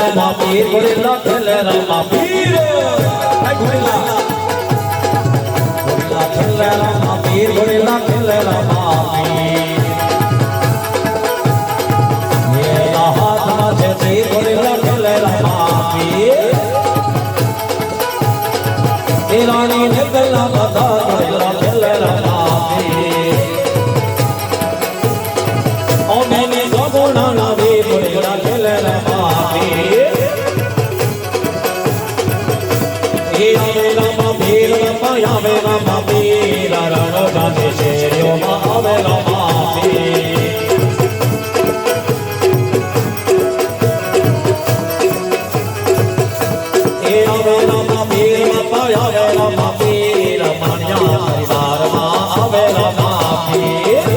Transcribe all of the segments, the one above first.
रामा पीर gorilla खेले रामा पीर gorilla खेले रामा पीर gorilla खेले रामा पीर मेरा हाथ माझे पीर गोरिल्ला खेले रामा पीर रानी ने गला बता गोरिल्ला खेले रामा पीर ओ मैंने गोगोना ना वे गोरिल्ला खेले रामा रामा पीर यावे रामा पीर रणो गाजे शेरियो आवे रामा पीर आवे रामा पीर यावे रामा पीर मानिया परिवार मां आवे रामा पीर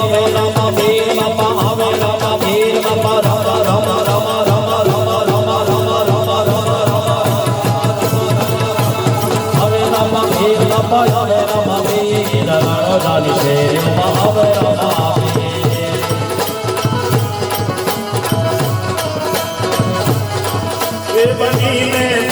आवे रामा पीर बापा आवे रामा पीर बापा रामा रामा रामा रामा रामा रामा रामा रामा रामा रामा आवे रामा पीर बापा आवे रामा पीर रणो गाजे शेरियो आवे रामा पीर बनी में